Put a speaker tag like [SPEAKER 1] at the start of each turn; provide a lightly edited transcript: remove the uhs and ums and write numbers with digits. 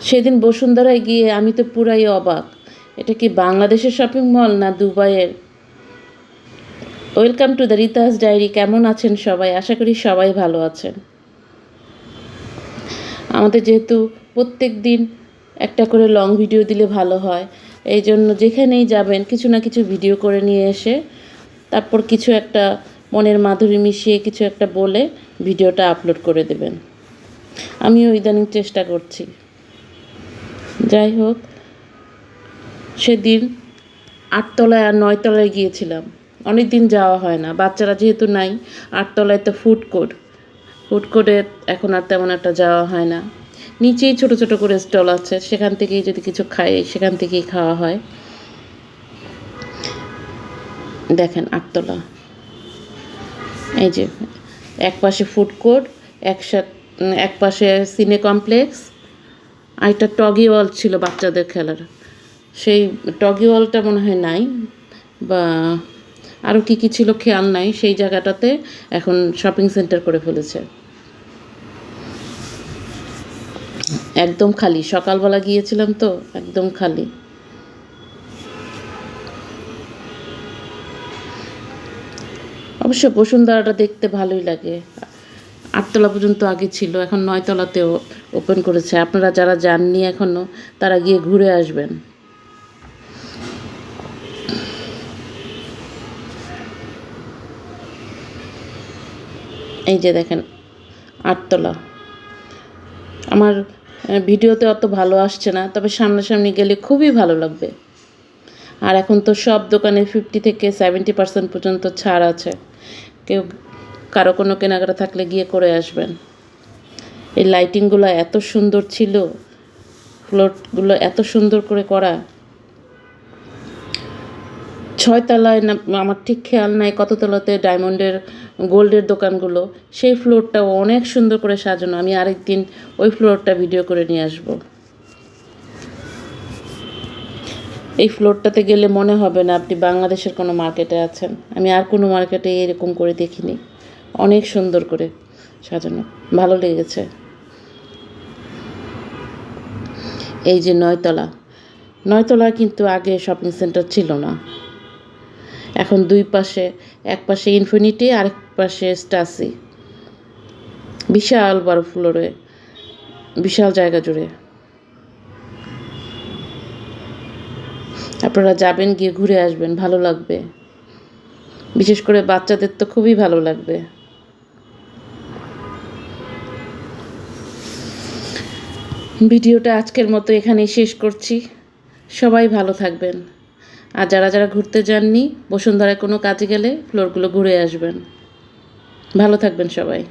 [SPEAKER 1] সেদিন বসুন্ধরায় গিয়ে আমি তো পুরাই অবাক, এটা কি বাংলাদেশের শপিং মল না দুবাইয়ের? Welcome to the Rita's diary. কেমন আছেন সবাই? আশা করি সবাই ভালো আছেন। আমাদের যেহেতু প্রত্যেক দিন একটা করে লং ভিডিও দিলে ভালো হয়, এই জন্য যেখানেই যাবেন কিছু না কিছু ভিডিও করে নিয়ে এসে তারপর কিছু একটা মনের মাধুরী মিশিয়ে কিছু একটা বলে ভিডিওটা আপলোড করে দেবেন। আমিও ইদানিং চেষ্টা করছি। যাই হোক, সেদিন 8তলায় আর 9তলায় গিয়েছিলাম। অনেক দিন যাওয়া হয় না, বাচ্চারা যেহেতু নাই। 8তলায় তো ফুড কোর্টে এখন আর তেমন একটা যাওয়া হয় না। নিচেই ছোট ছোট করে স্টল আছে, সেখান থেকেই যদি কিছু খাই সেখান থেকেই খাওয়া হয়। দেখেন 8তলা, এই যে এক পাশে ফুড কোর্ট, এক পাশে সিনে কমপ্লেক্স, আর একটা টগি ওয়াল ছিল বাচ্চাদের খেলার। সেই টগি ওয়ালটা মনে হয় নাই, বা আরও কী কী ছিল খেয়াল নাই। সেই জায়গাটাতে এখন শপিং সেন্টার করে ফেলেছে। একদম খালি, সকালবেলা গিয়েছিলাম তো একদম খালি। অবশ্য বসুন্ধরাটা দেখতে ভালোই লাগে। 8তলা পর্যন্ত আগে ছিল, এখন 9তলাতেও ওপেন করেছে। আপনারা যারা যাননি এখনও, তারা গিয়ে ঘুরে আসবেন। এই যে দেখেন 8তলা। আমার ভিডিওতে অত ভালো আসছে না, তবে সামনাসামনি গেলে খুবই ভালো লাগবে। আর এখন তো সব দোকানে 50 থেকে 70% পর্যন্ত ছাড় আছে। কারো কোনো কেনাকাটা থাকলে গিয়ে করে আসবেন। এই লাইটিংগুলো এত সুন্দর ছিল, ফ্লোরগুলো এত সুন্দর করে করা। 6তলায় না, আমার ঠিক খেয়াল নাই কত তলাতে ডায়মন্ডের গোল্ডের দোকানগুলো, সেই ফ্লোরটাও অনেক সুন্দর করে সাজানো। আমি আরেকদিন ওই ফ্লোরটা ভিডিও করে নিয়ে আসব। এই ফ্লোরটাতে গেলে মনে হবে না আপনি বাংলাদেশের কোনো মার্কেটে আছেন। আমি আর কোনো মার্কেটে এরকম করে দেখিনি। অনেক সুন্দর করে সাজানো, ভালো লেগেছে। এই যে 9তলা কিন্তু আগে শপিং সেন্টার ছিল না। এখন দুই পাশে, এক পাশে ইনফিনিটি আর এক পাশে স্টাসি। বিশাল বড় ফ্লোরে, বিশাল জায়গা জুড়ে। আপনারা যাবেন, গিয়ে ঘুরে আসবেন, ভালো লাগবে। বিশেষ করে বাচ্চাদের তো খুবই ভালো লাগবে। ভিডিওটা আজকের মতো এখানেই শেষ করছি। সবাই ভালো থাকবেন। আর যারা যারা ঘুরতে যাননি, বসুন্ধরায় কোনো কাজে গেলে ফ্লোরগুলো ঘুরে আসবেন। ভালো থাকবেন সবাই।